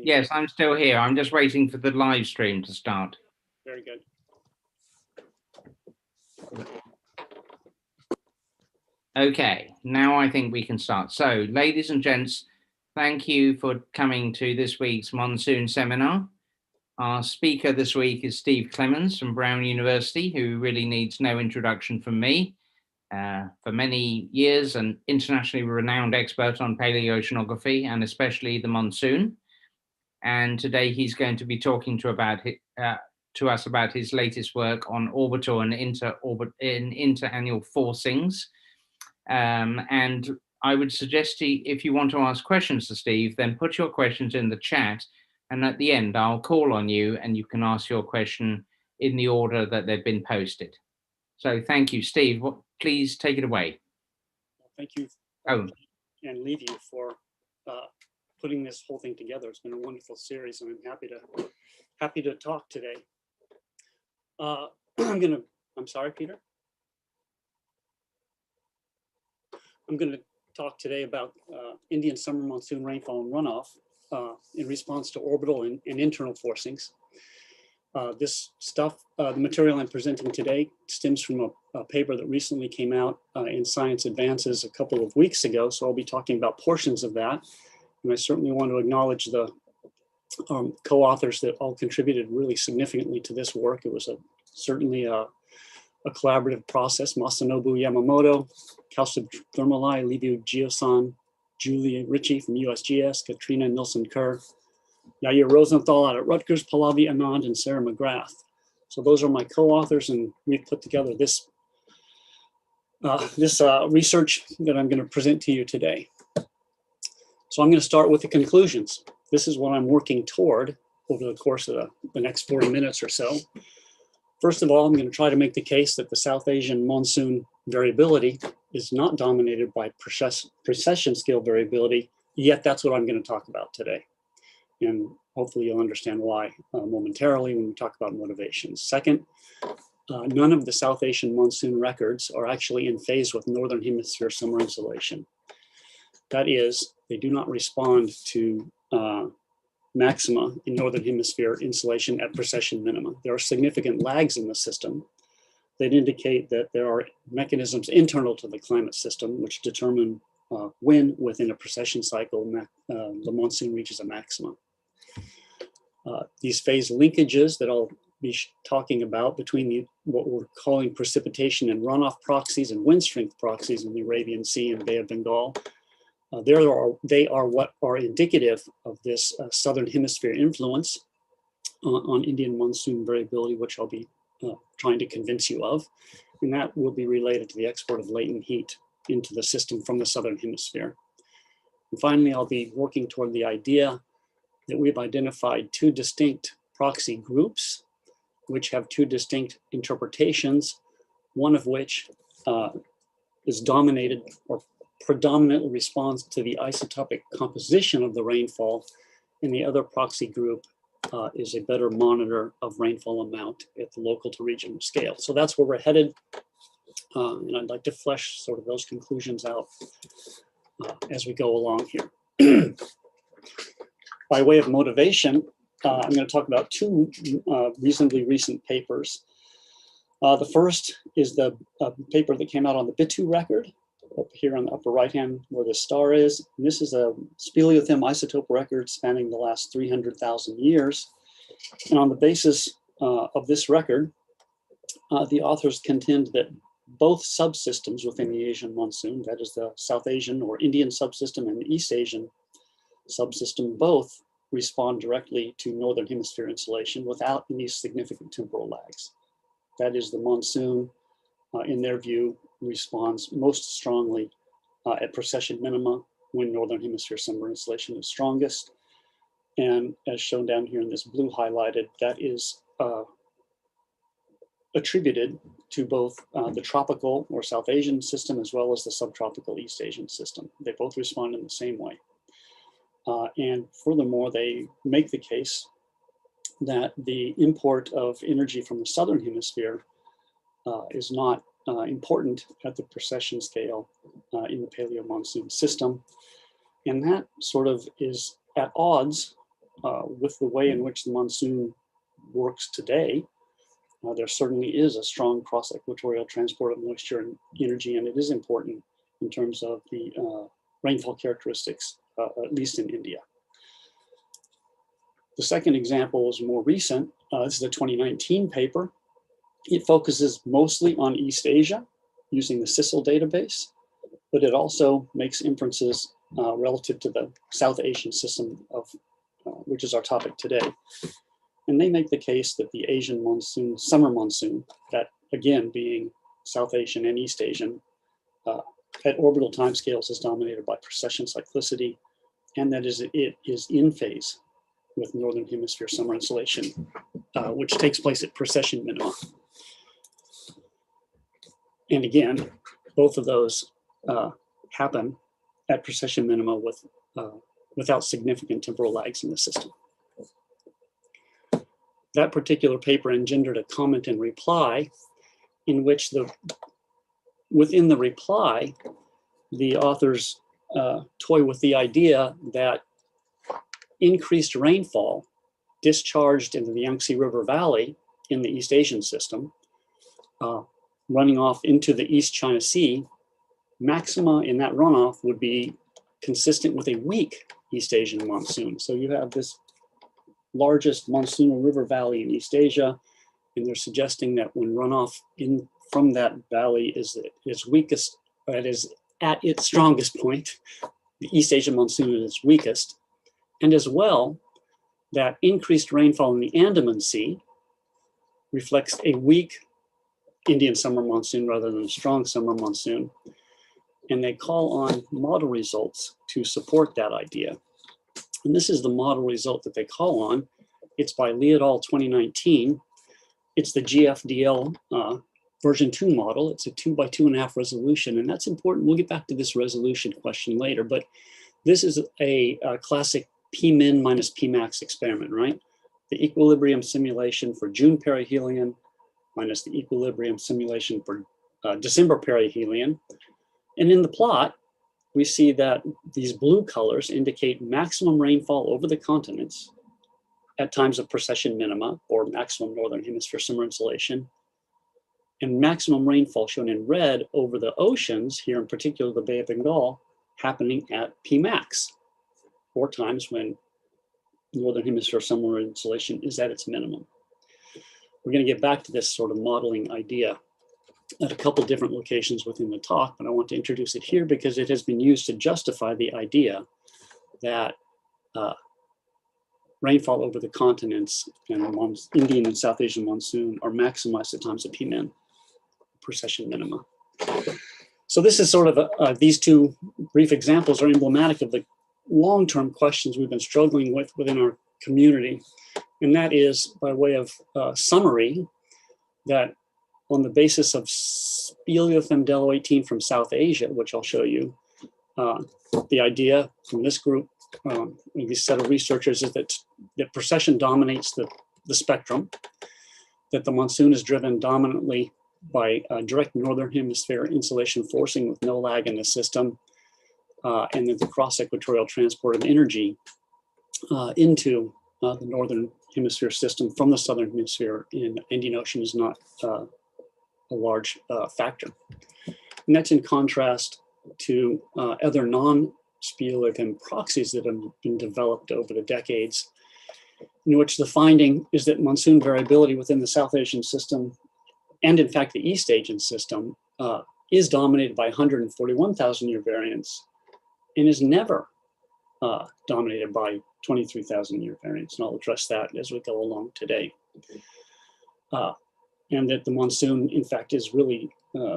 Yes, I'm still here. I'm just waiting for the live stream to start. Very good. Okay, now I think we can start. So, ladies and gents, thank you for coming to this week's Monsoon seminar. Our speaker this week is Steve Clemens from Brown University, who really needs no introduction from me. For many years, an internationally renowned expert on paleoceanography and especially the monsoon. And today he's going to be talking to us about his latest work on orbital and interannual forcings. And I would suggest if you want to ask questions to Steve, then put your questions in the chat. And at the end, I'll call on you and you can ask your question in the order that they've been posted. So thank you, Steve. Please take it away. Thank you, and leave you for putting this whole thing together. It's been a wonderful series, and I'm happy to talk today. I'm sorry, Peter. I'm going to talk today about Indian summer monsoon rainfall and runoff in response to orbital and internal forcings. This stuff, the material I'm presenting today stems from a paper that recently came out in Science Advances a couple of weeks ago. So I'll be talking about portions of that. And I certainly want to acknowledge the co-authors that all contributed really significantly to this work. It was certainly a collaborative process. Masanobu Yamamoto, Kaustubh Thermalai, Liviu Giosan, Julia Ritchie from USGS, Katrina Nilsson-Kerr, Yair Rosenthal out at Rutgers, Pallavi Anand, and Sarah McGrath. So those are my co-authors, and we've put together this research that I'm going to present to you today. So I'm going to start with the conclusions. This is what I'm working toward over the course of the next 40 minutes or so. First of all, I'm going to try to make the case that the South Asian monsoon variability is not dominated by precession scale variability, yet that's what I'm going to talk about today. And hopefully you'll understand why momentarily when we talk about motivations. Second, none of the South Asian monsoon records are actually in phase with Northern Hemisphere summer insolation. That is, they do not respond to maxima in Northern Hemisphere insolation at precession minima. There are significant lags in the system that indicate that there are mechanisms internal to the climate system which determine when within a precession cycle the monsoon reaches a maximum. These phase linkages that I'll be talking about between what we're calling precipitation and runoff proxies and wind strength proxies in the Arabian Sea and Bay of Bengal, they are what are indicative of this Southern Hemisphere influence on Indian monsoon variability, which I'll be trying to convince you of. And that will be related to the export of latent heat into the system from the Southern Hemisphere. And finally, I'll be working toward the idea that we've identified two distinct proxy groups, which have two distinct interpretations, one of which is dominated or predominantly responds to the isotopic composition of the rainfall, and the other proxy group is a better monitor of rainfall amount at the local to regional scale. So that's where we're headed, and I'd like to flesh sort of those conclusions out as we go along here. By way of motivation, I'm going to talk about two reasonably recent papers. The first is the paper that came out on the Bitu record, up here on the upper right-hand where the star is. And this is a speleothem isotope record spanning the last 300,000 years. And on the basis of this record, the authors contend that both subsystems within the Asian monsoon, that is the South Asian or Indian subsystem and the East Asian subsystem, both respond directly to Northern Hemisphere insolation without any significant temporal lags. That is, the monsoon, in their view, responds most strongly at precession minima when Northern Hemisphere summer insolation is strongest. And as shown down here in this blue highlighted, that is attributed to both the tropical or South Asian system as well as the subtropical East Asian system. They both respond in the same way. And furthermore, they make the case that the import of energy from the Southern Hemisphere is not important at the precession scale in the paleo monsoon system. And that sort of is at odds with the way in which the monsoon works today, there certainly is a strong cross-equatorial transport of moisture and energy, and it is important in terms of the rainfall characteristics, at least in India. The second example is more recent. This is a 2019 paper. It focuses mostly on East Asia using the CISL database, but it also makes inferences relative to the South Asian system of which is our topic today. And they make the case that the Asian monsoon, summer monsoon, that again being South Asian and East Asian, at orbital timescales is dominated by precession cyclicity, and that it is in phase with Northern Hemisphere summer insolation, which takes place at precession minima. And again, both of those happen at precession minima without significant temporal lags in the system. That particular paper engendered a comment and reply in which within the reply, the authors toy with the idea that increased rainfall discharged into the Yangtze River Valley in the East Asian system, running off into the East China Sea, maxima in that runoff would be consistent with a weak East Asian monsoon. So you have this largest monsoonal river valley in East Asia, and they're suggesting that when runoff from that valley is its weakest, that is at its strongest point, the East Asian monsoon is its weakest, and as well, that increased rainfall in the Andaman Sea reflects a weak Indian summer monsoon rather than a strong summer monsoon. And they call on model results to support that idea. And this is the model result that they call on. It's by Lee et al. 2019. It's the GFDL version 2 model. It's a 2 by 2.5 resolution, and that's important. We'll get back to this resolution question later, but this is a classic P-min minus P-max experiment, right? The equilibrium simulation for June perihelion minus the equilibrium simulation for December perihelion. And in the plot, we see that these blue colors indicate maximum rainfall over the continents at times of precession minima or maximum Northern Hemisphere summer insolation, and maximum rainfall shown in red over the oceans, here in particular the Bay of Bengal, happening at Pmax, or times when Northern Hemisphere summer insolation is at its minimum. We're going to get back to this sort of modeling idea at a couple different locations within the talk, but I want to introduce it here because it has been used to justify the idea that rainfall over the continents and Indian and South Asian monsoon are maximized at times of P-min, precession minima. So this is sort of these two brief examples are emblematic of the long-term questions we've been struggling with within our community. And that is, by way of summary, that on the basis of Speleothem delo 18 from South Asia, which I'll show you, the idea from this group, this set of researchers, is that precession dominates the spectrum, that the monsoon is driven dominantly by direct Northern Hemisphere insolation forcing with no lag in the system, and that the cross-equatorial transport of energy into the Northern Hemisphere system from the Southern Hemisphere in the Indian Ocean is not a large factor. And that's in contrast to other non-Speleothem proxies that have been developed over the decades, in which the finding is that monsoon variability within the South Asian system, and in fact the East Asian system, is dominated by 141,000 year variance and is never dominated by 23,000 year variance. And I'll address that as we go along today. And that the monsoon, in fact, is really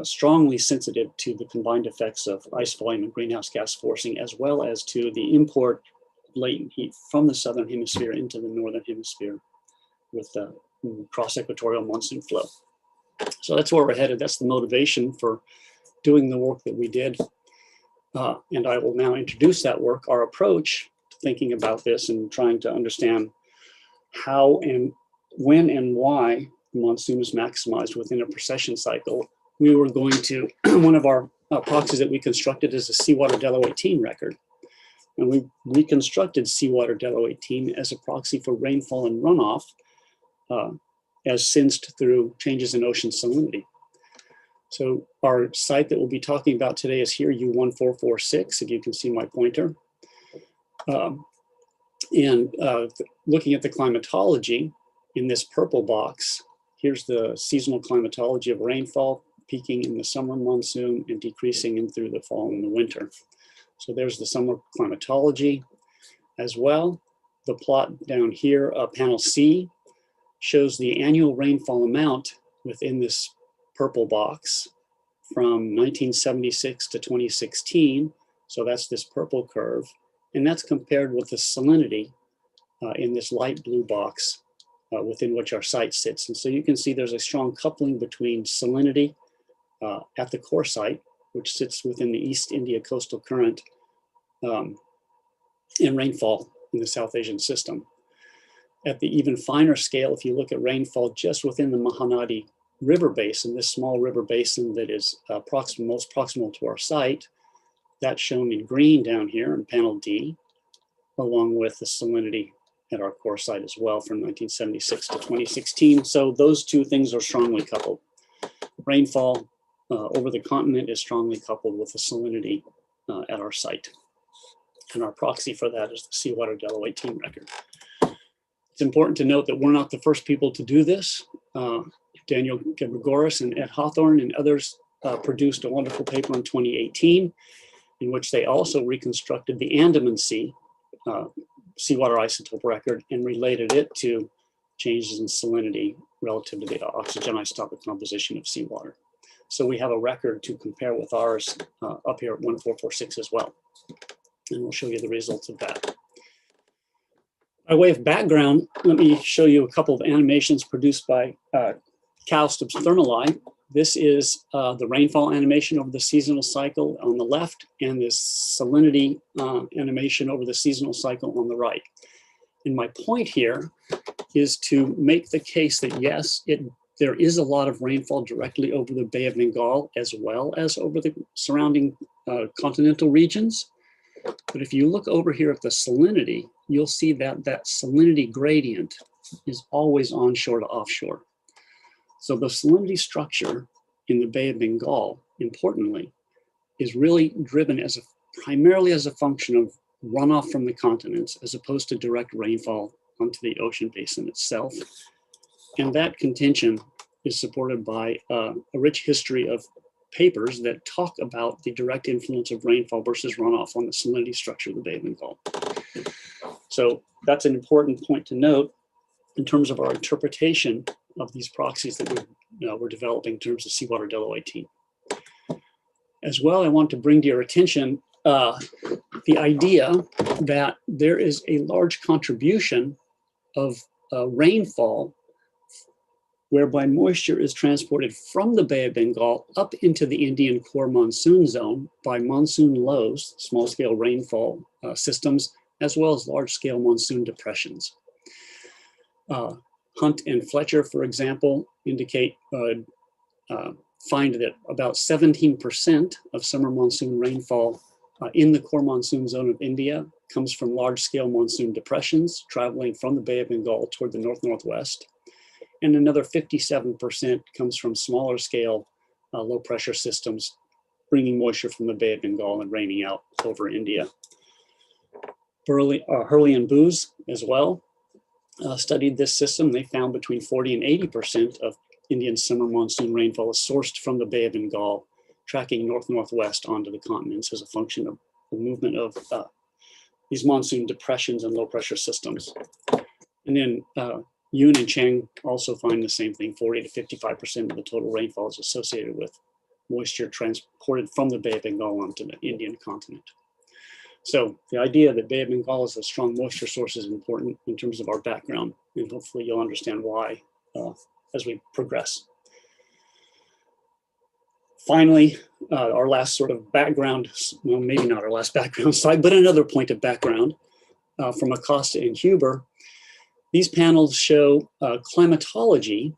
strongly sensitive to the combined effects of ice volume and greenhouse gas forcing, as well as to the import latent heat from the Southern Hemisphere into the Northern Hemisphere with the cross-equatorial monsoon flow. So that's where we're headed. That's the motivation for doing the work that we did. And I will now introduce that work, our approach to thinking about this and trying to understand how and when and why the monsoon is maximized within a precession cycle. We were going to, one of our proxies that we constructed is a seawater delo 18 record. and we reconstructed seawater Delta 18 as a proxy for rainfall and runoff as sensed through changes in ocean salinity. So our site that we'll be talking about today is here, U1446, if you can see my pointer. Looking at the climatology in this purple box, here's the seasonal climatology of rainfall, peaking in the summer monsoon and decreasing in through the fall and the winter. So there's the summer climatology as well. The plot down here, panel C, shows the annual rainfall amount within this purple box from 1976 to 2016. So that's this purple curve. And that's compared with the salinity in this light blue box within which our site sits. And so you can see there's a strong coupling between salinity at the core site, which sits within the East India coastal current, and rainfall in the South Asian system. At the even finer scale, if you look at rainfall just within the Mahanadi River Basin, this small river basin that is most proximal to our site, that's shown in green down here in panel D, along with the salinity at our core site as well from 1976 to 2016. So those two things are strongly coupled. Rainfall over the continent is strongly coupled with the salinity at our site. And our proxy for that is the seawater Delta 18 record. It's important to note that we're not the first people to do this. Daniel Gregoris and Ed Hawthorne and others produced a wonderful paper in 2018 in which they also reconstructed the Andaman Sea seawater isotope record and related it to changes in salinity relative to the oxygen isotopic composition of seawater. So we have a record to compare with ours up here at 1446 as well. And we'll show you the results of that. By way of background, let me show you a couple of animations produced by Caustic Thermali. This is the rainfall animation over the seasonal cycle on the left, and this salinity animation over the seasonal cycle on the right. And my point here is to make the case that yes, there is a lot of rainfall directly over the Bay of Bengal as well as over the surrounding continental regions. But if you look over here at the salinity, you'll see that that salinity gradient is always onshore to offshore. So the salinity structure in the Bay of Bengal, importantly, is really driven primarily as a function of runoff from the continents as opposed to direct rainfall onto the ocean basin itself. And that contention is supported by a rich history of papers that talk about the direct influence of rainfall versus runoff on the salinity structure of the Bay of Bengal. So that's an important point to note in terms of our interpretation of these proxies that we're developing in terms of seawater Delta 18. As well, I want to bring to your attention the idea that there is a large contribution of rainfall whereby moisture is transported from the Bay of Bengal up into the Indian core monsoon zone by monsoon lows, small-scale rainfall systems, as well as large-scale monsoon depressions. Hunt and Fletcher, for example, find that about 17% of summer monsoon rainfall in the core monsoon zone of India comes from large-scale monsoon depressions traveling from the Bay of Bengal toward the north-northwest. And another 57% comes from smaller scale low pressure systems, bringing moisture from the Bay of Bengal and raining out over India. Hurley and Booz as well studied this system. They found between 40 and 80% of Indian summer monsoon rainfall is sourced from the Bay of Bengal, tracking north-northwest onto the continents as a function of the movement of these monsoon depressions and low pressure systems. And then Yoon and Cheng also find the same thing, 40 to 55% of the total rainfall is associated with moisture transported from the Bay of Bengal onto the Indian continent. So the idea that Bay of Bengal is a strong moisture source is important in terms of our background, and hopefully you'll understand why as we progress. Finally, our last sort of background, well, maybe not our last background slide, but another point of background from Acosta and Huber. These panels show climatology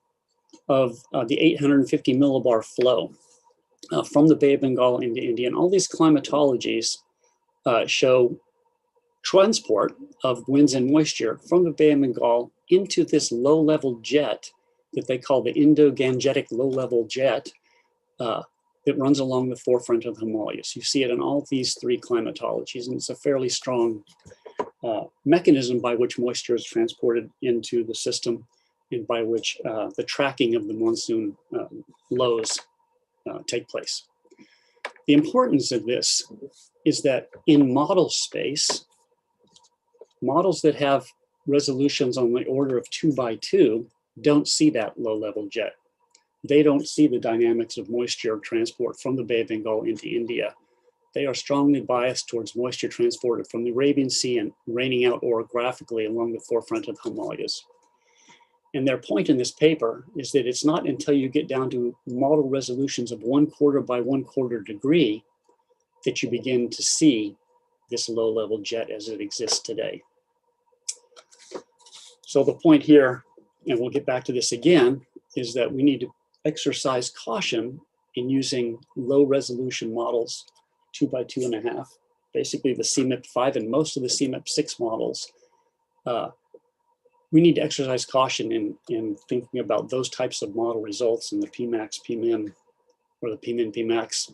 of the 850 millibar flow from the Bay of Bengal into India. And all these climatologies show transport of winds and moisture from the Bay of Bengal into this low-level jet that they call the Endogangetic low-level jet that runs along the forefront of the Himalayas. You see it in all these three climatologies, and it's a fairly strong mechanism by which moisture is transported into the system and by which the tracking of the monsoon lows take place. The importance of this is that in model space, models that have resolutions on the order of 2 by 2 don't see that low-level jet. They don't see the dynamics of moisture transport from the Bay of Bengal into India. They are strongly biased towards moisture transported from the Arabian Sea and raining out orographically along the forefront of the Himalayas. And their point in this paper is that it's not until you get down to model resolutions of 1/4 by 1/4 degree that you begin to see this low-level jet as it exists today. So the point here, and we'll get back to this again, is that we need to exercise caution in using low-resolution models, 2 by 2.5, basically the CMIP5 and most of the CMIP6 models. We need to exercise caution in thinking about those types of model results in the Pmax, Pmin, or the Pmin, Pmax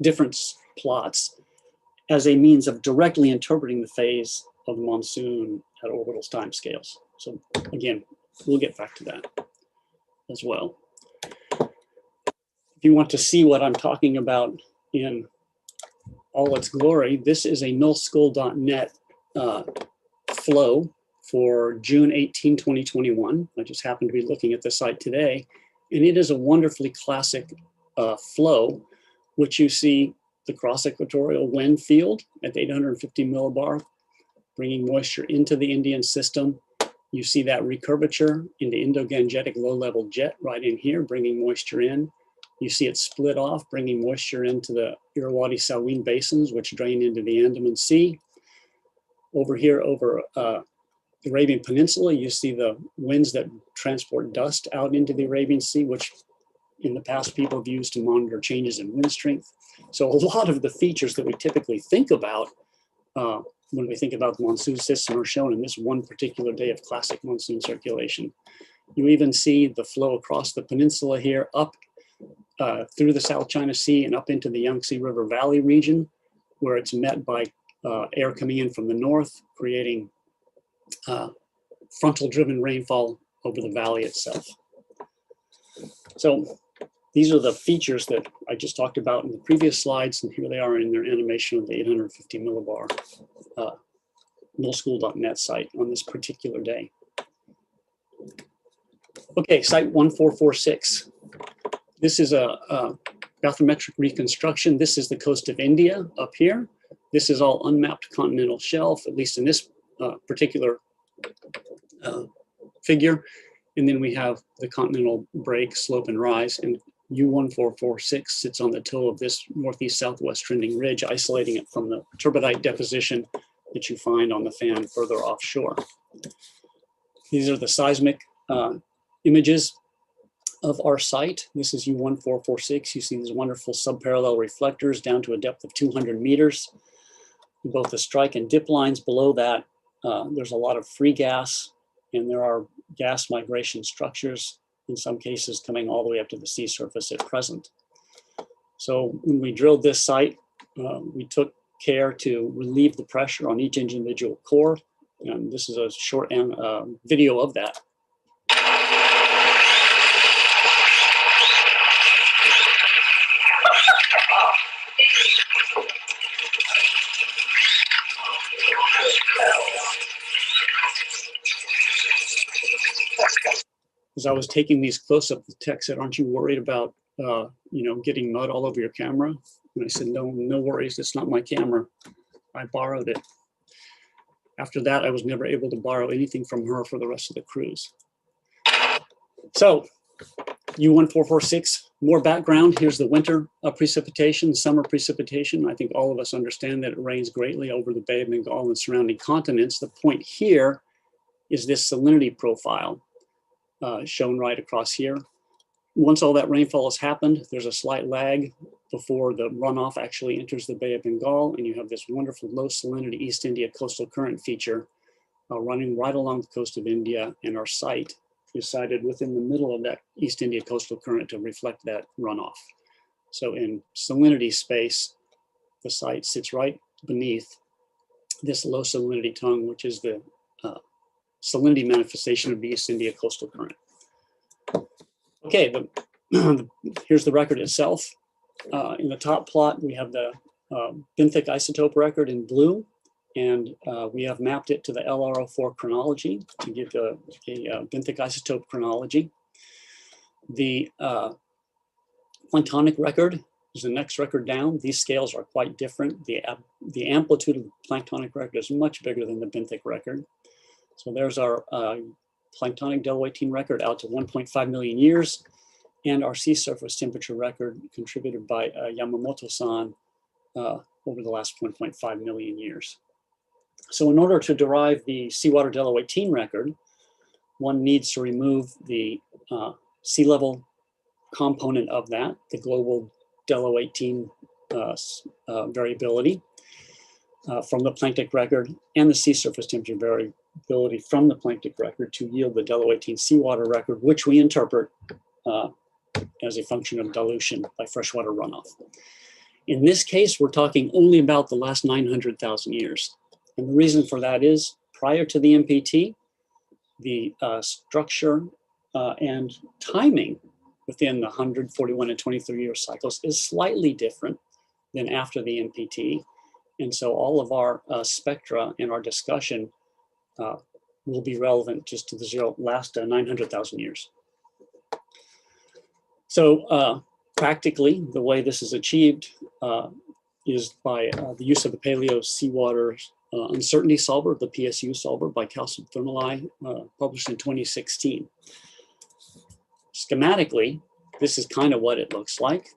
difference plots as a means of directly interpreting the phase of the monsoon at orbital timescales. So again, we'll get back to that as well. If you want to see what I'm talking about in all its glory, this is a nullschool.net flow for June 18, 2021. I just happened to be looking at the site today, and it is a wonderfully classic flow, which you see the cross-equatorial wind field at 850 millibar, bringing moisture into the Indian system. You see that recurvature in the Endogangetic low-level jet right in here, bringing moisture in. You see it split off, bringing moisture into the Irrawaddy-Salween basins, which drain into the Andaman Sea. Over here, over the Arabian Peninsula, you see the winds that transport dust out into the Arabian Sea, which in the past people have used to monitor changes in wind strength. So a lot of the features that we typically think about when we think about the monsoon system are shown in this one particular day of classic monsoon circulation. You even see the flow across the peninsula here, up through the South China Sea and up into the Yangtze River Valley region, where it's met by air coming in from the north, creating frontal-driven rainfall over the valley itself. So these are the features that I just talked about in the previous slides, and here they are in their animation of the 850 millibar nullschool.net site on this particular day. Okay, site 1446. This is a bathymetric reconstruction. This is the coast of India up here. This is all unmapped continental shelf, at least in this particular figure. And then we have the continental break, slope, and rise. And U1446 sits on the toe of this northeast-southwest trending ridge, isolating it from the turbidite deposition that you find on the fan further offshore. These are the seismic images of our site. This is U1446. You see these wonderful subparallel reflectors down to a depth of 200 meters. Both the strike and dip lines below that, there's a lot of free gas, and there are gas migration structures, in some cases coming all the way up to the sea surface at present. So when we drilled this site, we took care to relieve the pressure on each individual core. And this is a short video of that. As I was taking these close-up, the tech said, "Aren't you worried about, getting mud all over your camera?" And I said, "No, no worries. It's not my camera. I borrowed it." After that, I was never able to borrow anything from her for the rest of the cruise. So, U1446, more background. Here's the winter precipitation, summer precipitation. I think all of us understand that it rains greatly over the Bay of Bengal and surrounding continents. The point here is this salinity profile. Shown right across here. Once all that rainfall has happened, there's a slight lag before the runoff actually enters the Bay of Bengal, and you have this wonderful low salinity East India coastal current feature running right along the coast of India, and our site is sited within the middle of that East India coastal current to reflect that runoff. So in salinity space, the site sits right beneath this low salinity tongue, which is the salinity manifestation of the East India coastal current. Okay, here's the record itself. In the top plot, we have the benthic isotope record in blue, and we have mapped it to the LRO4 chronology to give a benthic isotope chronology. The planktonic record is the next record down. These scales are quite different. The amplitude of the planktonic record is much bigger than the benthic record. So there's our planktonic Delawaitine record out to 1.5 million years, and our sea surface temperature record contributed by Yamamoto-san over the last 1.5 million years. So in order to derive the seawater Delawaitine record, one needs to remove the sea level component of that, the global Delawaitine variability from the planktic record, and the sea surface temperature variability from the planktic record to yield the Delawaitine seawater record, which we interpret as a function of dilution by freshwater runoff. In this case, we're talking only about the last 900,000 years. And the reason for that is, prior to the MPT, the structure and timing within the 141 and 23-year cycles is slightly different than after the MPT. And so all of our spectra and our discussion will be relevant just to the last 900,000 years. So practically, the way this is achieved is by the use of the Paleo Seawater Uncertainty Solver, the PSU solver by Calcium Thermali, published in 2016. Schematically, this is kind of what it looks like.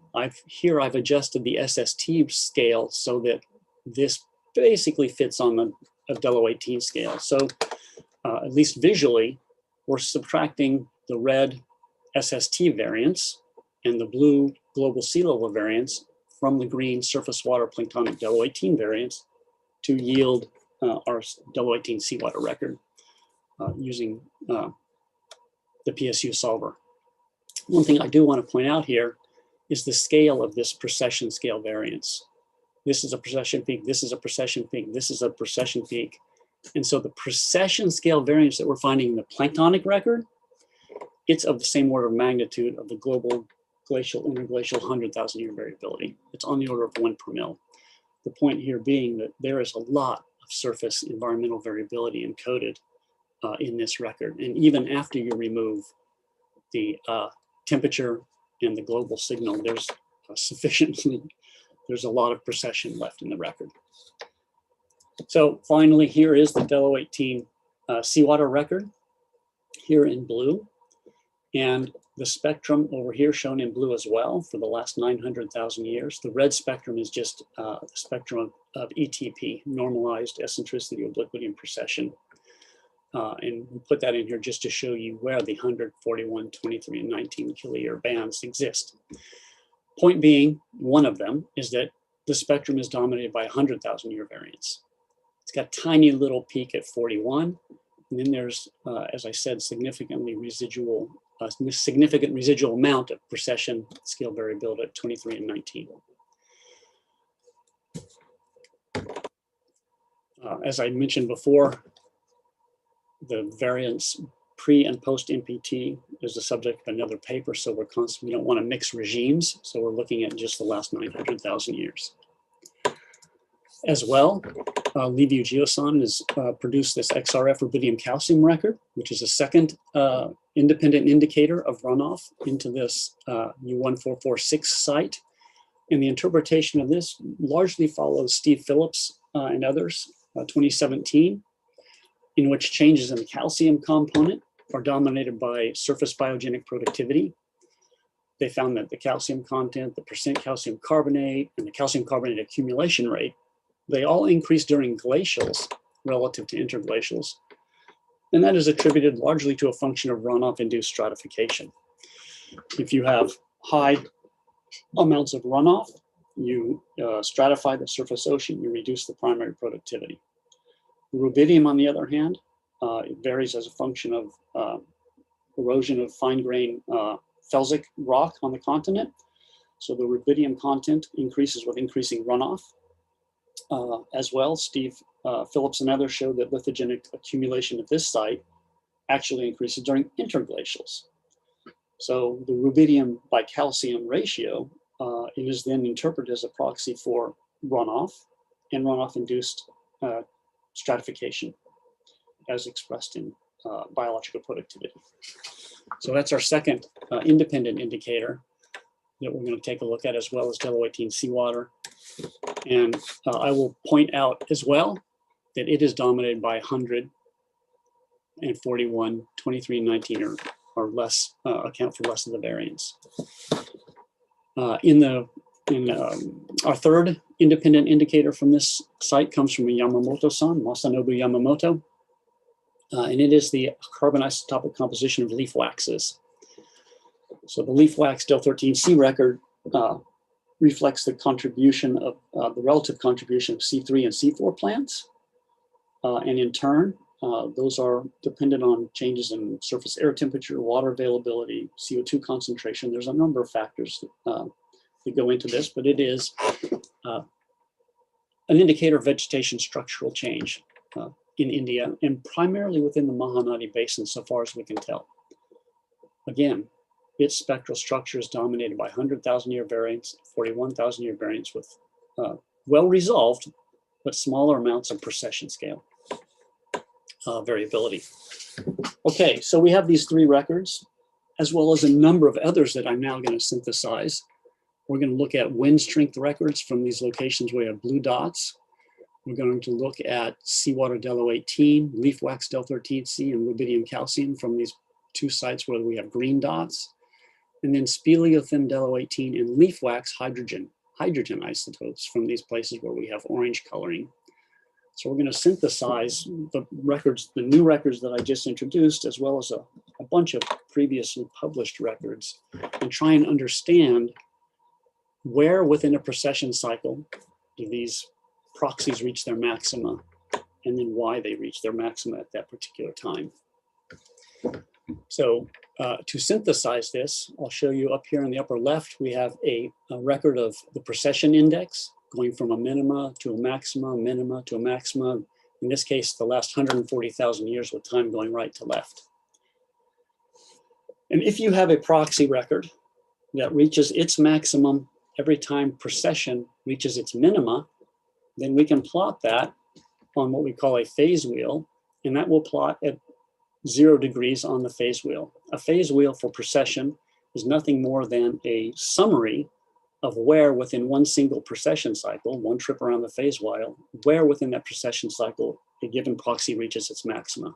Here I've adjusted the SST scale so that this basically fits on a Delawaitine scale. So at least visually, we're subtracting the red SST variance and the blue global sea level variance from the green surface water planktonic Delawaitine variance to yield our Delawaitine seawater record using the PSU solver. One thing I do want to point out here is the scale of this precession scale variance. This is a precession peak, this is a precession peak, this is a precession peak. And so the precession scale variance that we're finding in the planktonic record, it's of the same order of magnitude of the global glacial, interglacial 100,000 year variability. It's on the order of 1 per mil. The point here being that there is a lot of surface environmental variability encoded in this record. And even after you remove the temperature and the global signal, there's there's a lot of precession left in the record. So finally, here is the Delawaitine seawater record here in blue. And the spectrum over here shown in blue as well for the last 900,000 years. The red spectrum is just the spectrum of ETP, normalized eccentricity, obliquity, and precession. And we put that in here just to show you where the 141, 23, and 19 kiloyear bands exist. Point being, one of them is that the spectrum is dominated by 100,000 year variance. It's got a tiny little peak at 41. And then there's, as I said, significant residual amount of precession scale variability at 23 and 19. As I mentioned before, the variance pre and post MPT is the subject of another paper, so we don't want to mix regimes, so we're looking at just the last 900,000 years. As well, Liviu Giosan has produced this XRF rubidium calcium record, which is a second independent indicator of runoff into this U1446 site. And the interpretation of this largely follows Steve Phillips and others, 2017, in which changes in the calcium component are dominated by surface biogenic productivity. They found that the calcium content, the percent calcium carbonate, and the calcium carbonate accumulation rate, they all increase during glacials relative to interglacials. And that is attributed largely to a function of runoff-induced stratification. If you have high amounts of runoff, you stratify the surface ocean, you reduce the primary productivity. The rubidium, on the other hand, it varies as a function of erosion of fine-grained felsic rock on the continent. So the rubidium content increases with increasing runoff. As well, Steve Phillips and others showed that lithogenic accumulation at this site actually increases during interglacials. So the rubidium by calcium ratio it is then interpreted as a proxy for runoff and runoff-induced stratification as expressed in biological productivity. So that's our second independent indicator that we're going to take a look at, as well as Delaware-18 seawater. And I will point out as well that it is dominated by 100 and 41, 23, 19 or less, account for less of the variance. Our third independent indicator from this site comes from Yamamoto-san, Masanobu Yamamoto, and it is the carbon isotopic composition of leaf waxes. So the leaf wax Del13C record reflects the contribution of the relative contribution of C3 and C4 plants, and in turn, those are dependent on changes in surface air temperature, water availability, CO2 concentration. There's a number of factors that go into this, but it is an indicator of vegetation structural change in India, and primarily within the Mahanadi Basin, so far as we can tell. Again, its spectral structure is dominated by 100,000 year variance, 41,000 year variance with well-resolved, but smaller amounts of precession scale variability. Okay, so we have these three records, as well as a number of others that I'm now going to synthesize. We're going to look at wind strength records from these locations where we have blue dots. We're going to look at seawater Del-18, leaf wax Del-13C, and rubidium calcium from these two sites where we have green dots. And then speleothem Del-18 and leaf wax hydrogen isotopes from these places where we have orange coloring. So we're going to synthesize the records, the new records that I just introduced, as well as a bunch of previously published records, and try and understand where within a precession cycle do these proxies reach their maxima, and then why they reach their maxima at that particular time. So to synthesize this, I'll show you up here in the upper left, we have a record of the precession index going from a minima to a maxima to a maxima. In this case, the last 140,000 years with time going right to left. And if you have a proxy record that reaches its maximum every time precession reaches its minima, then we can plot that on what we call a phase wheel, and that will plot at 0 degrees on the phase wheel. A phase wheel for precession is nothing more than a summary of where within one single precession cycle, one trip around the phase wheel, where within that precession cycle a given proxy reaches its maxima.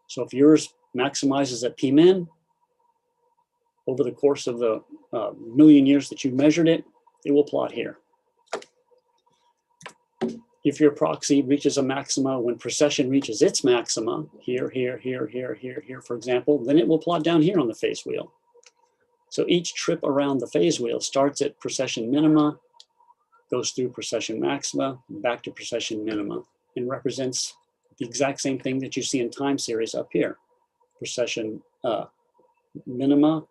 So if yours maximizes at P-min, over the course of the million years that you measured it, it will plot here. If your proxy reaches a maxima when precession reaches its maxima, here, for example, then it will plot down here on the phase wheel. So each trip around the phase wheel starts at precession minima, goes through precession maxima, back to precession minima, and represents the exact same thing that you see in time series up here. Precession minima,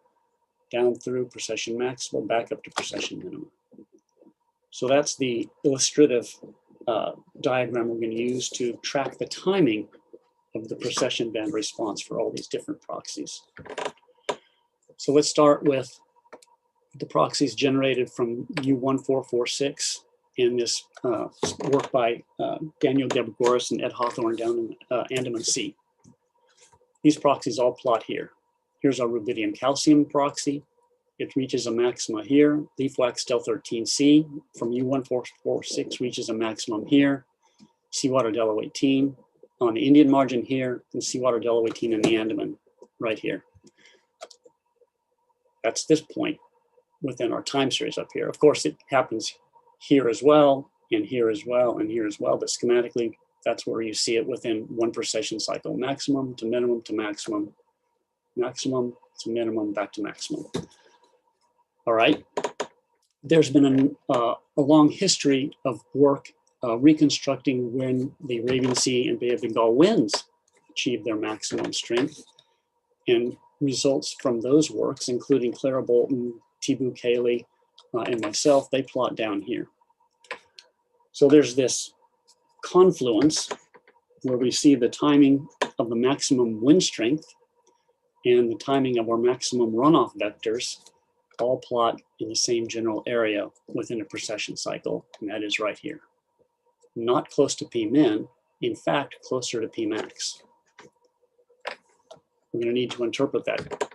down through precession maxima, back up to precession minima. So that's the illustrative diagram we're going to use to track the timing of the precession band response for all these different proxies. So let's start with the proxies generated from U1446 in this work by Daniel Gebegoris and Ed Hawthorne down in Andaman Sea. These proxies all plot here. Here's our rubidium calcium proxy. It reaches a maxima here. Leaf wax Del-13C from U1446 reaches a maximum here. Seawater Del-18 on the Indian margin here, and seawater Del-18 in the Andaman right here. That's this point within our time series up here. Of course, it happens here as well, and here as well, and here as well, but schematically, that's where you see it within one precession cycle. Maximum to minimum to maximum, maximum to minimum, back to maximum. All right, there's been a long history of work reconstructing when the Arabian Sea and Bay of Bengal winds achieve their maximum strength. And results from those works, including Clara Bolton, Tibu Cayley, and myself, they plot down here. So there's this confluence where we see the timing of the maximum wind strength and the timing of our maximum runoff vectors all plot in the same general area within a precession cycle, and that is right here. Not close to P min, in fact, closer to P max. We're going to need to interpret that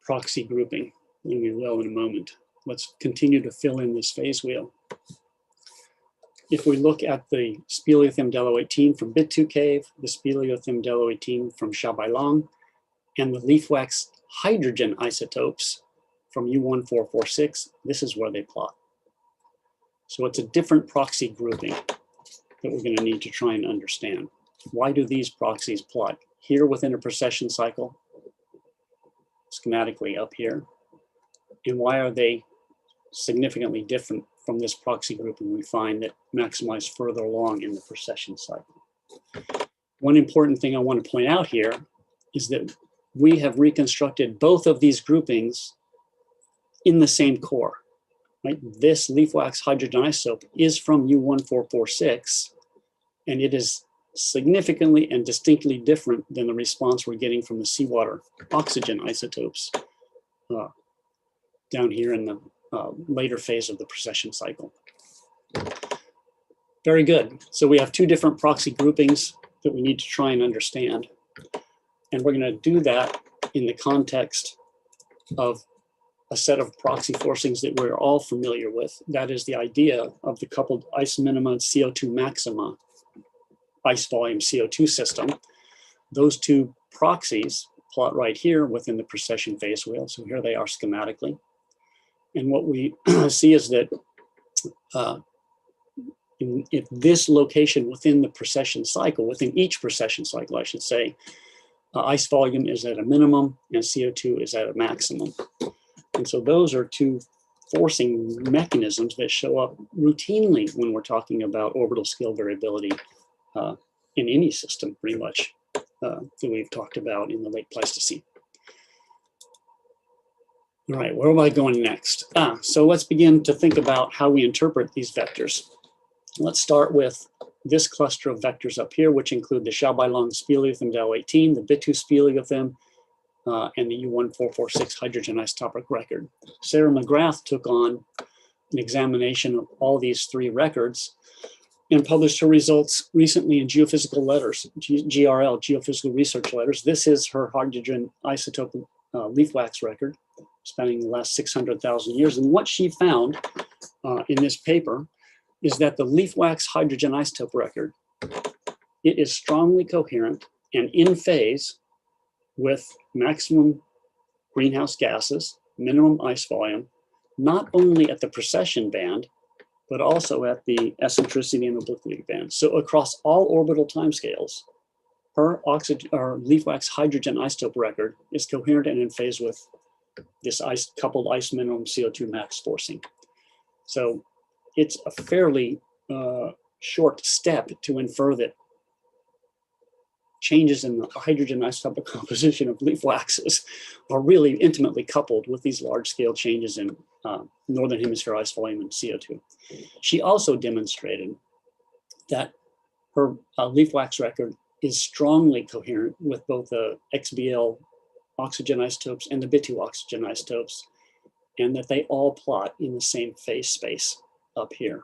proxy grouping, and we will in a moment. Let's continue to fill in this phase wheel. If we look at the speleothem Delo18 from Bit2 Cave, the speleothem Delo18 from Shabailong, and the leaf wax hydrogen isotopes from U1446, this is where they plot. So it's a different proxy grouping that we're going to need to try and understand. Why do these proxies plot here within a precession cycle, schematically up here, and why are they significantly different from this proxy grouping we find that maximize further along in the precession cycle? One important thing I want to point out here is that we have reconstructed both of these groupings in the same core. Right? This leaf wax hydrogen isotope is from U1446, and it is significantly and distinctly different than the response we're getting from the seawater oxygen isotopes down here in the later phase of the precession cycle. Very good. So we have two different proxy groupings that we need to try and understand. And we're going to do that in the context of a set of proxy forcings that we're all familiar with. That is the idea of the coupled ice minima and CO2 maxima ice volume CO2 system. Those two proxies plot right here within the precession phase wheel. So here they are schematically. And what we see is that if this location within the precession cycle, within each precession cycle, I should say, ice volume is at a minimum and CO2 is at a maximum. And so those are two forcing mechanisms that show up routinely when we're talking about orbital scale variability in any system, pretty much, that we've talked about in the late Pleistocene. All right, where am I going next? So let's begin to think about how we interpret these vectors. Let's start with this cluster of vectors up here, which include the Shabailong speleothem Delo18, the Bit2 speleothem, and the U1446 hydrogen isotopic record. Sarah McGrath took on an examination of all these three records and published her results recently in Geophysical Letters, GRL, Geophysical Research Letters. This is her hydrogen isotope leaf wax record, spanning the last 600,000 years. And what she found in this paper is that the leaf wax hydrogen isotope record, it is strongly coherent and in phase with maximum greenhouse gases, minimum ice volume, not only at the precession band, but also at the eccentricity and obliquity band. So across all orbital timescales, her leaf wax hydrogen isotope record is coherent and in phase with this coupled ice minimum CO2 max forcing. So it's a fairly short step to infer that changes in the hydrogen isotopic composition of leaf waxes are really intimately coupled with these large-scale changes in northern hemisphere ice volume and CO2. She also demonstrated that her leaf wax record is strongly coherent with both the XBL oxygen isotopes and the Bit2 oxygen isotopes, and that they all plot in the same phase space up here.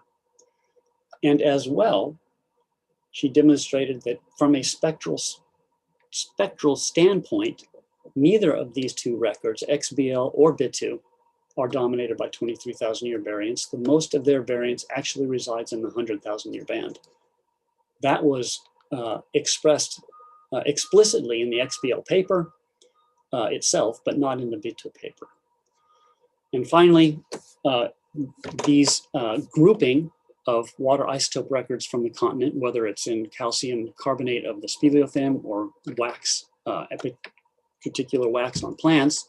And as well, she demonstrated that from a spectral standpoint, neither of these two records, XBL or Bit2, are dominated by 23,000 year variance. The most of their variance actually resides in the 100,000 year band. That was expressed explicitly in the XBL paper itself, but not in the Bit2 paper. And finally, these grouping of water isotope records from the continent, whether it's in calcium carbonate of the speleothem or wax, particular wax on plants,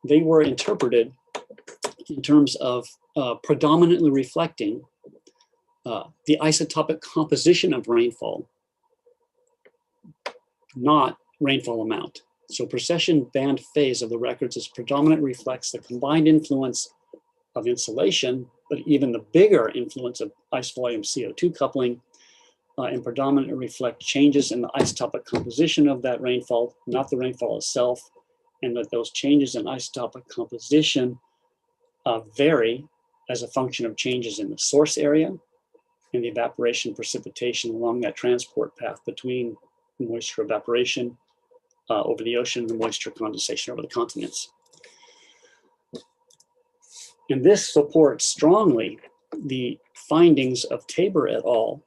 they were interpreted in terms of predominantly reflecting the isotopic composition of rainfall, not rainfall amount. So precession band phase of the records is predominant reflects the combined influence of insolation, but even the bigger influence of ice volume CO2 coupling, and predominantly reflect changes in the isotopic composition of that rainfall, not the rainfall itself, and that those changes in isotopic composition vary as a function of changes in the source area and the evaporation precipitation along that transport path between moisture evaporation over the ocean and the moisture condensation over the continents. And this supports strongly the findings of Tabor et al.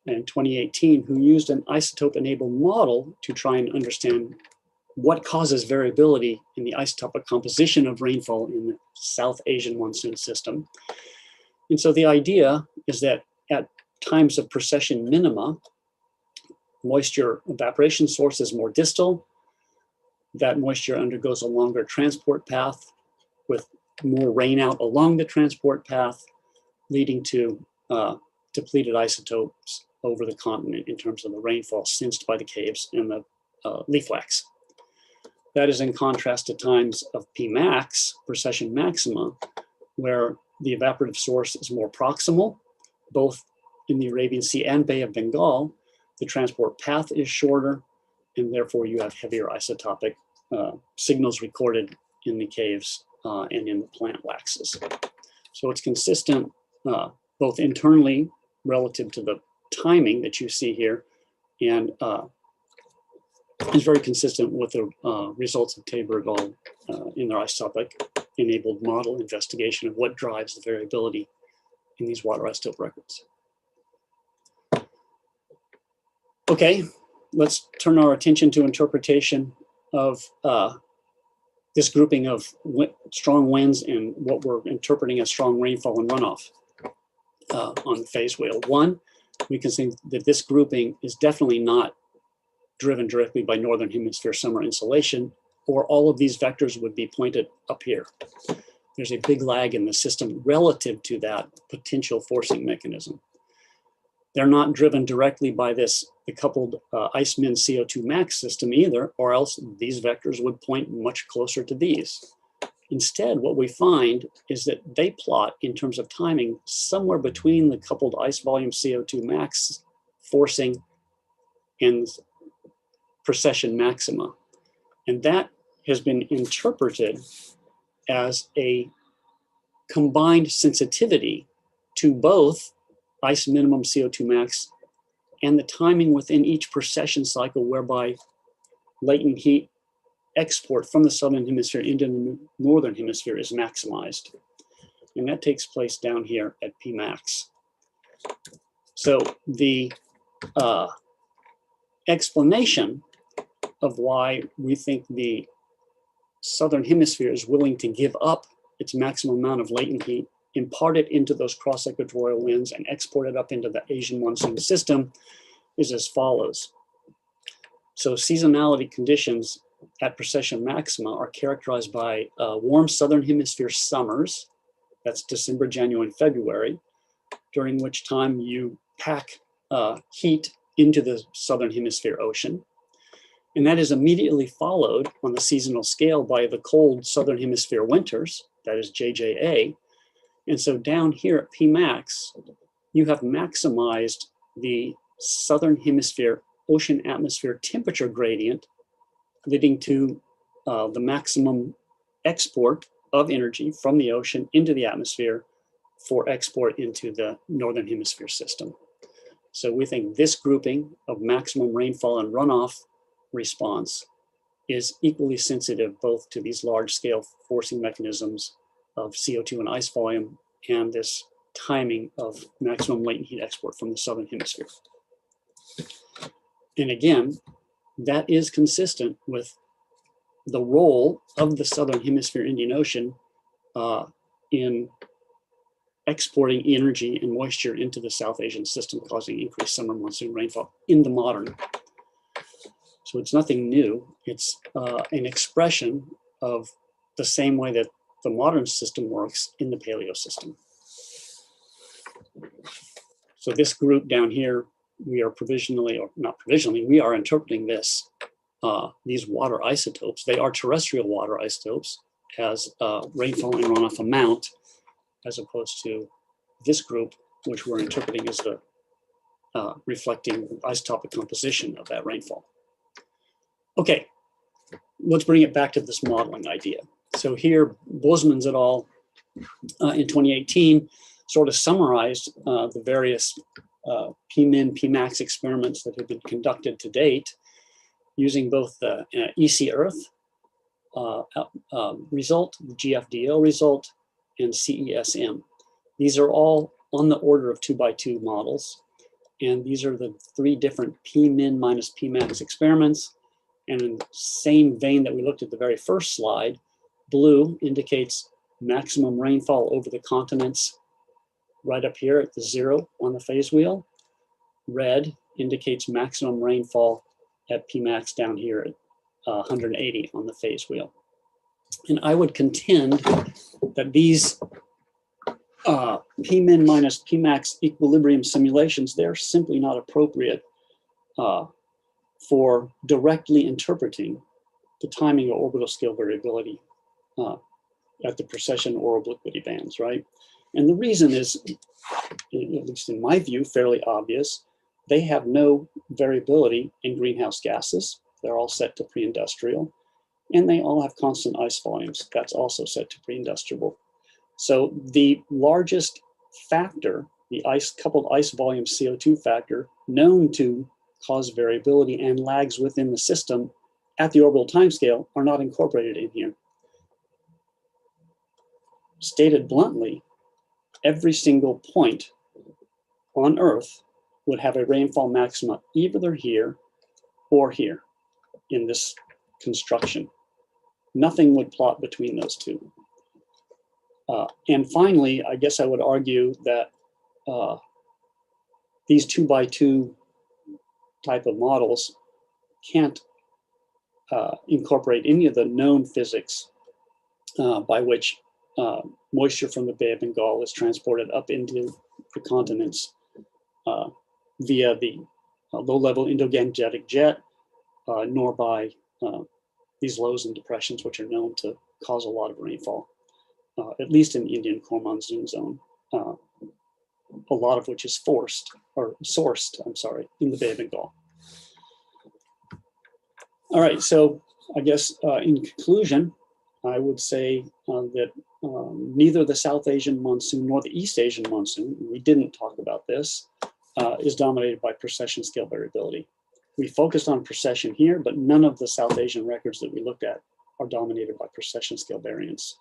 In 2018, who used an isotope-enabled model to try and understand what causes variability in the isotopic composition of rainfall in the South Asian monsoon system. And so the idea is that at times of precession minima, moisture evaporation source is more distal. That moisture undergoes a longer transport path with more rain out along the transport path, leading to depleted isotopes over the continent in terms of the rainfall sensed by the caves and the leaf wax. That is in contrast to times of Pmax, precession maxima, where the evaporative source is more proximal, both in the Arabian Sea and Bay of Bengal. The transport path is shorter, and therefore you have heavier isotopic signals recorded in the caves and in the plant waxes. So it's consistent both internally relative to the timing that you see here, and is very consistent with the results of Tabergon in their isotopic enabled model investigation of what drives the variability in these water isotope records. Okay, let's turn our attention to interpretation of this grouping of strong winds and what we're interpreting as strong rainfall and runoff on the phase wheel. One, we can see that this grouping is definitely not driven directly by Northern Hemisphere summer insolation, or all of these vectors would be pointed up here. There's a big lag in the system relative to that potential forcing mechanism. They're not driven directly by this, the coupled ice min CO2 max system either, or else these vectors would point much closer to these. Instead, what we find is that they plot in terms of timing somewhere between the coupled ice volume CO2 max forcing and precession maxima. And that has been interpreted as a combined sensitivity to both ice minimum CO2 max and the timing within each precession cycle whereby latent heat export from the southern hemisphere into the northern hemisphere is maximized. And that takes place down here at Pmax. So the explanation of why we think the southern hemisphere is willing to give up its maximum amount of latent heat, impart it into those cross-equatorial winds, and export it up into the Asian monsoon system is as follows. So seasonality conditions at precession maxima are characterized by warm southern hemisphere summers, that's December, January, and February, during which time you pack heat into the southern hemisphere ocean. And that is immediately followed on the seasonal scale by the cold southern hemisphere winters, that is JJA. And so down here at Pmax, you have maximized the southern hemisphere ocean atmosphere temperature gradient, leading to the maximum export of energy from the ocean into the atmosphere for export into the northern hemisphere system. So we think this grouping of maximum rainfall and runoff response is equally sensitive both to these large-scale forcing mechanisms of CO2 and ice volume and this timing of maximum latent heat export from the southern hemisphere. And again, that is consistent with the role of the southern hemisphere Indian Ocean in exporting energy and moisture into the South Asian system, causing increased summer monsoon rainfall in the modern. So it's nothing new. It's an expression of the same way that the modern system works in the paleo system. So this group down here, we are provisionally, or not provisionally, we are interpreting this, these water isotopes. They are terrestrial water isotopes as rainfall and runoff amount, as opposed to this group, which we're interpreting as the reflecting isotopic composition of that rainfall. Okay, let's bring it back to this modeling idea. So here, Bosmans et al. In 2018 sort of summarized the various Pmin, Pmax experiments that have been conducted to date using both the EC Earth result, the GFDO result, and CESM. These are all on the order of 2x2 models. And these are the 3 different Pmin minus Pmax experiments. And in the same vein that we looked at the very first slide, blue indicates maximum rainfall over the continents right up here at the 0 on the phase wheel. Red indicates maximum rainfall at Pmax down here at 180 on the phase wheel. And I would contend that these Pmin minus Pmax equilibrium simulations, they're simply not appropriate for directly interpreting the timing of orbital scale variability at the precession or obliquity bands, right? And the reason is, at least in my view, fairly obvious. They have no variability in greenhouse gases. They're all set to pre-industrial, and they all have constant ice volumes. That's also set to pre-industrial. So the largest factor, the coupled ice volume CO2 factor, known to cause variability and lags within the system at the orbital timescale, are not incorporated in here. Stated bluntly, every single point on Earth would have a rainfall maxima either here or here in this construction. Nothing would plot between those two. And finally, I guess I would argue that these 2x2 type of models can't incorporate any of the known physics by which moisture from the Bay of Bengal is transported up into the continents via the low-level Endogangetic jet, nor by these lows and depressions, which are known to cause a lot of rainfall, at least in the Indian core monsoon zone, a lot of which is sourced, in the Bay of Bengal. All right, so I guess in conclusion, I would say that neither the South Asian monsoon nor the East Asian monsoon, we didn't talk about this, is dominated by precession scale variability. We focused on precession here, but none of the South Asian records that we looked at are dominated by precession scale variance.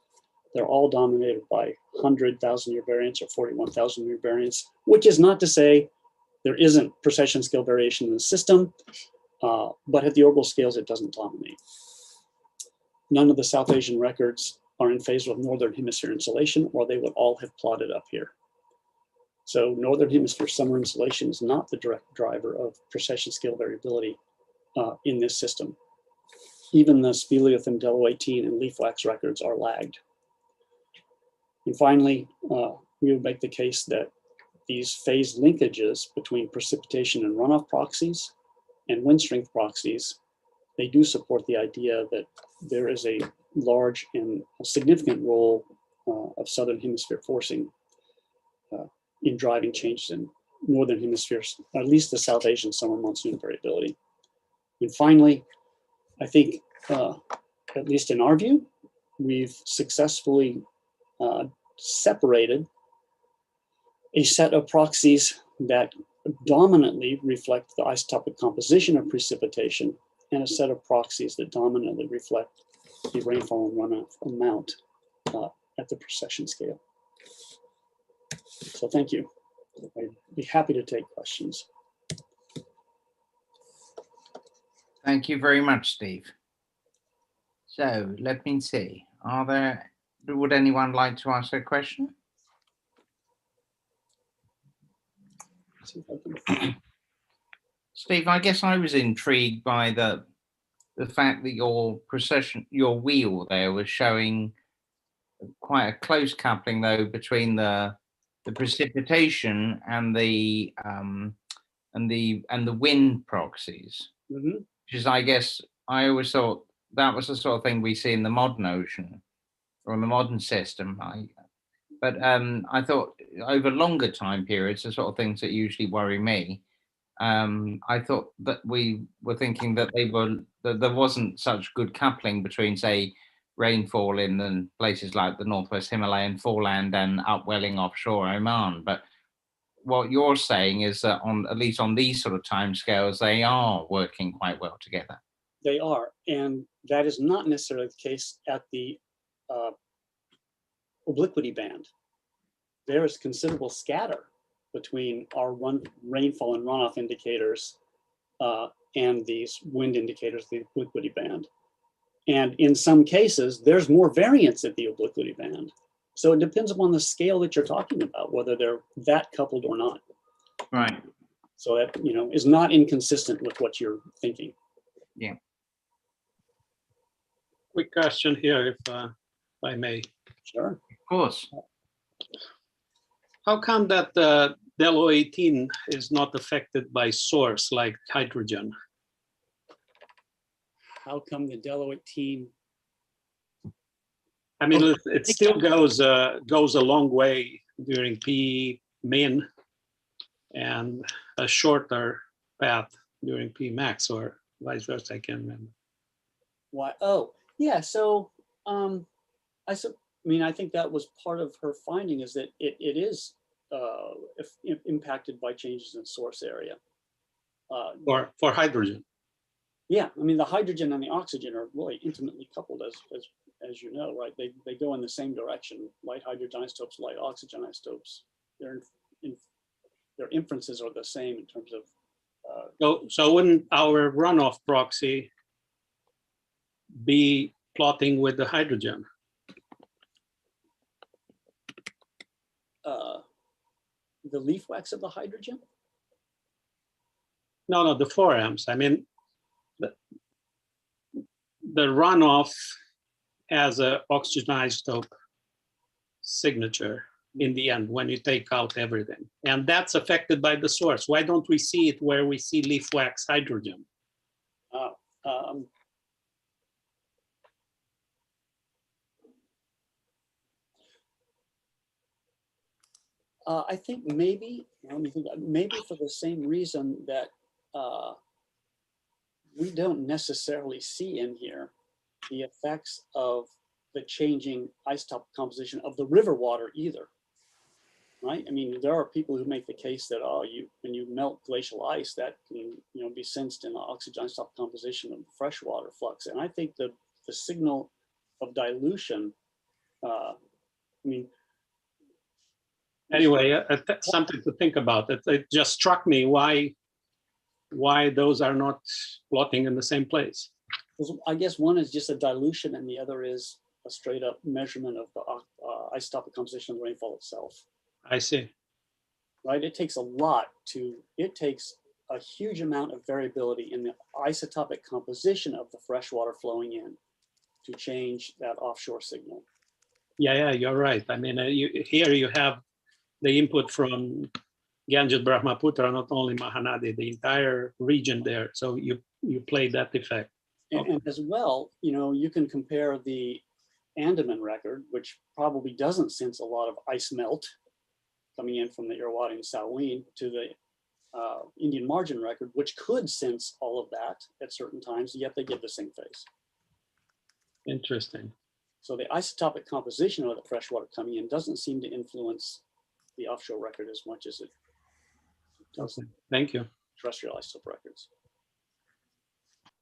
They're all dominated by 100,000 year variance or 41,000 year variance, which is not to say there isn't precession scale variation in the system, but at the orbital scales, it doesn't dominate. None of the South Asian records are in phase with Northern Hemisphere insolation, or they would all have plotted up here. So Northern Hemisphere summer insolation is not the direct driver of precession scale variability in this system. Even the Speleothem Delo 18 and leaf wax records are lagged. And finally, we would make the case that these phase linkages between precipitation and runoff proxies and wind strength proxies, they do support the idea that there is a large and a significant role of Southern Hemisphere forcing in driving changes in Northern Hemisphere's, at least the South Asian summer monsoon variability. And finally, I think, at least in our view, we've successfully separated a set of proxies that dominantly reflect the isotopic composition of precipitation and a set of proxies that dominantly reflect the rainfall and runoff amount at the precession scale. So thank you. I'd be happy to take questions. Thank you very much, Steve. So let me see. Would anyone like to ask a question? Steve, I guess I was intrigued by the fact that your wheel there was showing quite a close coupling though between the precipitation and the wind proxies, Mm-hmm. which is, I guess, I always thought that was the sort of thing we see in the modern ocean or in the modern system. But I thought over longer time periods, the sort of things that usually worry me. I thought that we were thinking that there wasn't such good coupling between, say, rainfall in the places like the Northwest Himalayan foreland and upwelling offshore Oman. But what you're saying is that at least on these sort of timescales, they are working quite well together. They are, and that is not necessarily the case at the obliquity band. There is considerable scatter between our rainfall and runoff indicators and these wind indicators, the obliquity band. And in some cases, there's more variance at the obliquity band. So it depends upon the scale that you're talking about, whether they're that coupled or not. Right. So that, is not inconsistent with what you're thinking. Yeah. Quick question here, if I may. Sure. Of course. How come that del O18 is not affected by source like hydrogen? How come the del O18? I mean, it still goes a long way during P min and a shorter path during P max, or vice versa. I can't remember. Why? Oh, yeah. So I think that was part of her finding, is that it is impacted by changes in source area. For hydrogen. Yeah, I mean, the hydrogen and the oxygen are really intimately coupled, as you know, right? They go in the same direction. Light hydrogen isotopes, light oxygen isotopes. Their inferences are the same in terms of. So wouldn't our runoff proxy be plotting with the hydrogen? The leaf wax of the hydrogen? No, the 4Ms. I mean, the runoff has a oxygen isotope signature in the end when you take out everything, and that's affected by the source. Why don't we see it where we see leaf wax hydrogen? I think maybe, maybe for the same reason that we don't necessarily see in here the effects of the changing isotope composition of the river water either, right? I mean, there are people who make the case that, when you melt glacial ice, that can, be sensed in the oxygen isotope composition of freshwater flux. And I think the signal of dilution, Anyway, something to think about. It just struck me why those are not plotting in the same place. I guess one is just a dilution, and the other is a straight up measurement of the isotopic composition of the rainfall itself. I see. Right, it takes a huge amount of variability in the isotopic composition of the freshwater flowing in to change that offshore signal. Yeah, you're right. I mean, here you have the input from Ganges, Brahmaputra, not only Mahanadi, the entire region there. So you play that effect. And as well, you can compare the Andaman record, which probably doesn't sense a lot of ice melt coming in from the Irrawaddy and Salween, to the Indian margin record, which could sense all of that at certain times, yet they give the same phase. Interesting. So the isotopic composition of the freshwater coming in doesn't seem to influence the offshore record as much as it does. Okay. Thank you. Terrestrial isotope records.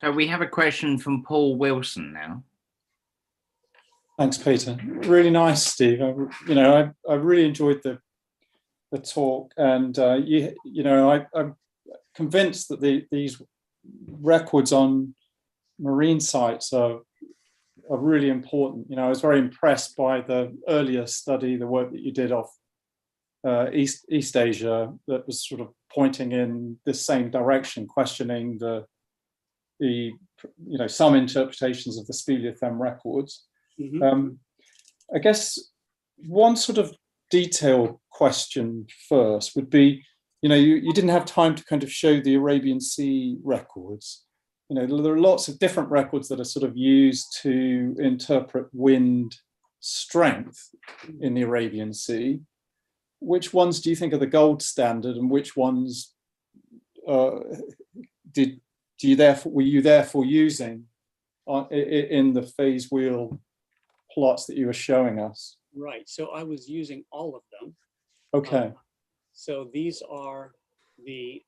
So we have a question from Paul Wilson now. Thanks, Peter. Really nice, Steve. I really enjoyed the talk, and I'm convinced that these records on marine sites are really important. I was very impressed by the earlier study, the work that you did off East Asia, that was sort of pointing in this same direction, questioning the some interpretations of the speleothem records. Mm-hmm. I guess one sort of detailed question first would be, you didn't have time to kind of show the Arabian Sea records. There are lots of different records that are sort of used to interpret wind strength in the Arabian Sea. Which ones do you think are the gold standard, and which ones were you therefore using in the phase wheel plots that you were showing us? Right. So I was using all of them. Okay. So these are the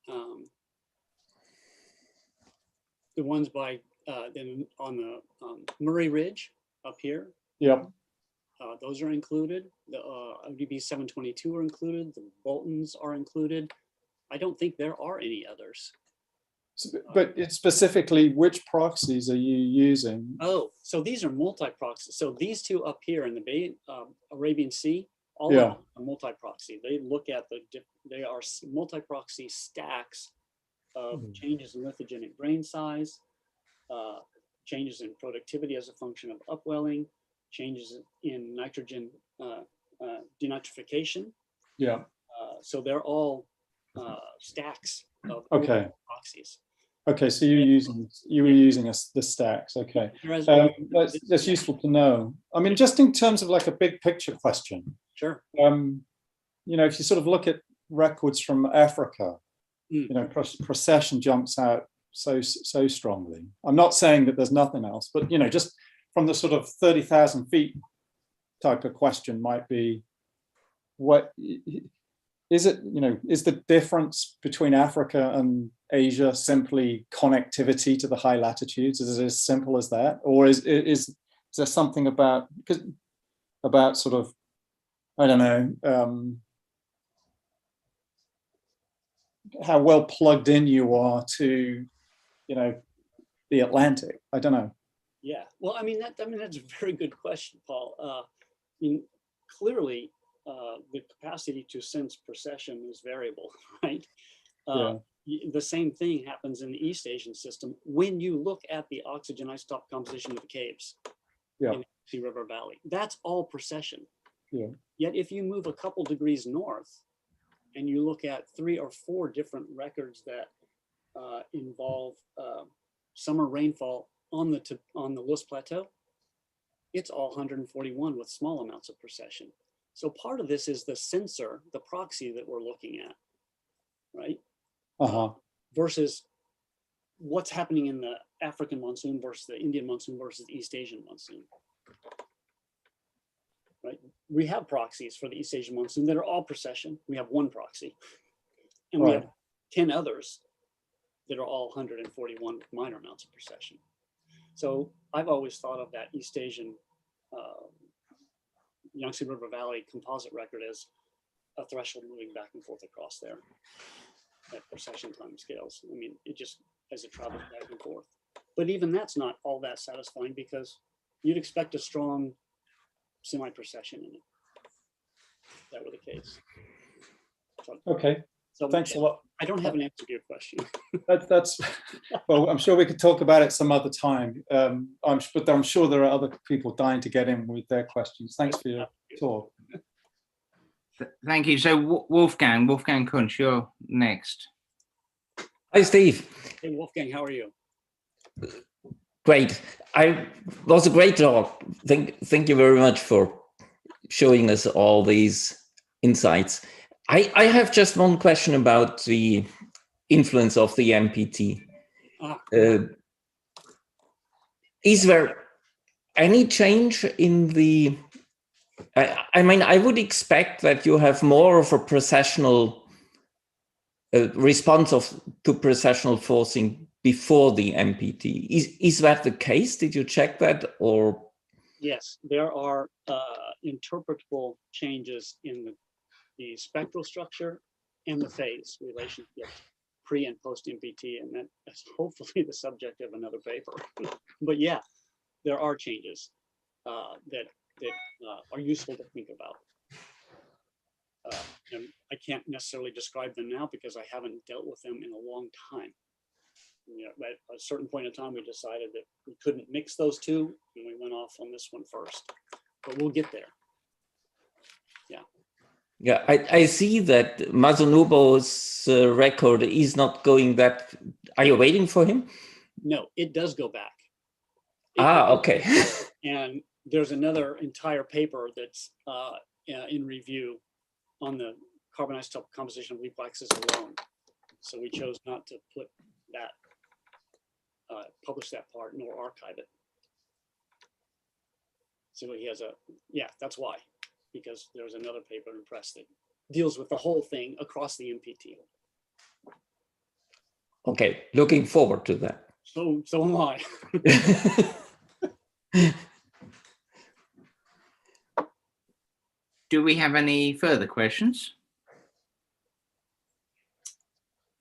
ones by then on the Murray Ridge up here. Yep. Those are included. The ODB 722 are included. The Boltons are included. I don't think there are any others. So, but it's specifically, which proxies are you using? Oh, so these are multi-proxy. So these two up here in the Arabian Sea, all Yeah. of them are multi-proxy. They look at they are multi-proxy stacks of changes in lithogenic grain size, changes in productivity as a function of upwelling, changes in nitrogen denitrification. Yeah. So they're all stacks of Okay. proxies. Okay, so you were using the stacks. Okay, that's useful to know. I mean, just in terms of like a big picture question. Sure. If you sort of look at records from Africa, precession jumps out so strongly. I'm not saying that there's nothing else, but just from the sort of 30,000 feet type of question might be, what is it? Is the difference between Africa and Asia simply connectivity to the high latitudes? Is it as simple as that, or is there something about sort of, I don't know, how well plugged in you are to the Atlantic? I don't know. Yeah, well, that's a very good question, Paul. Clearly, the capacity to sense precession is variable, right? The same thing happens in the East Asian system when you look at the oxygen isotope composition of the caves in the River Valley. That's all precession. Yeah. Yet if you move a couple degrees north and you look at 3 or 4 different records that involve summer rainfall on the Luz Plateau, it's all 141 with small amounts of precession. So part of this is the sensor, the proxy that we're looking at, right? Versus what's happening in the African monsoon versus the Indian monsoon versus the East Asian monsoon, right? We have proxies for the East Asian monsoon that are all precession. We have 1 proxy, and we have 10 others that are all 141 with minor amounts of precession. So I've always thought of that East Asian Yangtze River Valley composite record as a threshold moving back and forth across there at precession time scales. It just, as it travels back and forth. But even that's not all that satisfying, because you'd expect a strong semi-precession in it. If that were the case. Okay. So thanks a lot. I don't have an answer to your question. That's well, I'm sure we could talk about it some other time. But I'm sure there are other people dying to get in with their questions. Thanks for your talk. Thank you. So Wolfgang Kunsch, you're next. Hi, Steve. Hey, Wolfgang, how are you? Great. Was a great talk. Thank you very much for showing us all these insights. I have just one question about the influence of the MPT. Is there any change in the, I would expect that you have more of a precessional response to precessional forcing before the MPT. Is that the case? Did you check that, or? Yes, there are interpretable changes in the spectral structure and the phase relationship pre and post MPT, and that's hopefully the subject of another paper. But yeah, there are changes that are useful to think about. And I can't necessarily describe them now because I haven't dealt with them in a long time. At a certain point in time, we decided that we couldn't mix those two, and we went off on this one first. But we'll get there. Yeah. Yeah, I see that Mazunobo's record is not going that. Are you waiting for him? No, it does go back. Okay. And there's another entire paper that's in review on the carbon isotope composition of weak waxes alone. So we chose not to put that, publish that part nor archive it. So he has that's why, because there's another paper in press that deals with the whole thing across the MPT. Okay, looking forward to that. So am I. Do we have any further questions?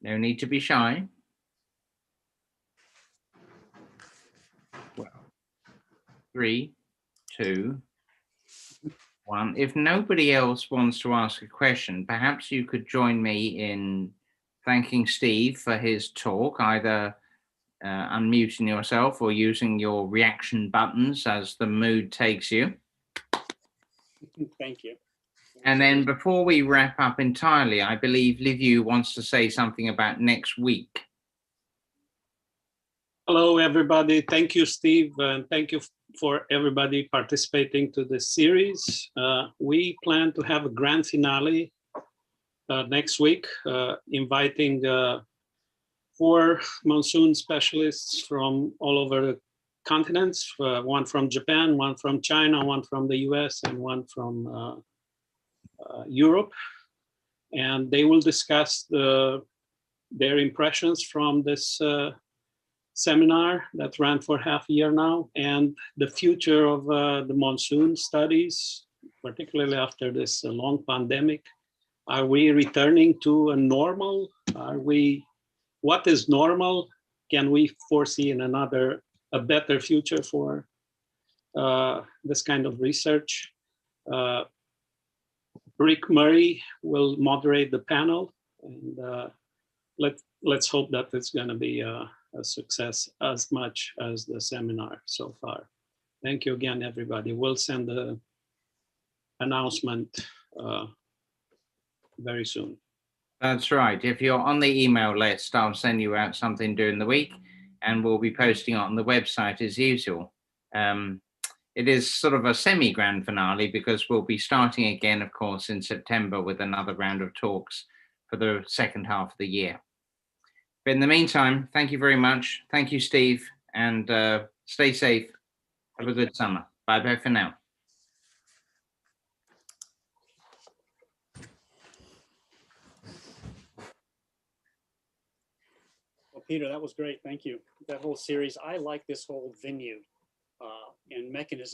No need to be shy. Well, 3, 2, 1. If nobody else wants to ask a question, perhaps you could join me in thanking Steve for his talk, either unmuting yourself or using your reaction buttons as the mood takes you. Thank you. And then before we wrap up entirely, I believe Liviu wants to say something about next week. Hello, everybody. Thank you, Steve, and thank you for everybody participating to this series. We plan to have a grand finale next week, inviting 4 monsoon specialists from all over the continents, one from Japan, one from China, one from the US, and one from Europe. And they will discuss their impressions from this seminar that ran for half a year now, and the future of the monsoon studies, particularly after this long pandemic. Are we returning to a normal? What is normal? Can we foresee in a better future for this kind of research? Rick Murray will moderate the panel, and let's hope that it's going to be a success as much as the seminar so far. Thank you again, everybody. We'll send the announcement very soon. That's right. If you're on the email list, I'll send you out something during the week, and we'll be posting it on the website as usual. It is sort of a semi-grand finale because we'll be starting again, of course, in September with another round of talks for the second half of the year. But in the meantime, thank you very much. Thank you, Steve, and stay safe. Have a good summer. Bye-bye for now. Well, Peter, that was great. Thank you. That whole series, I like this whole venue and mechanism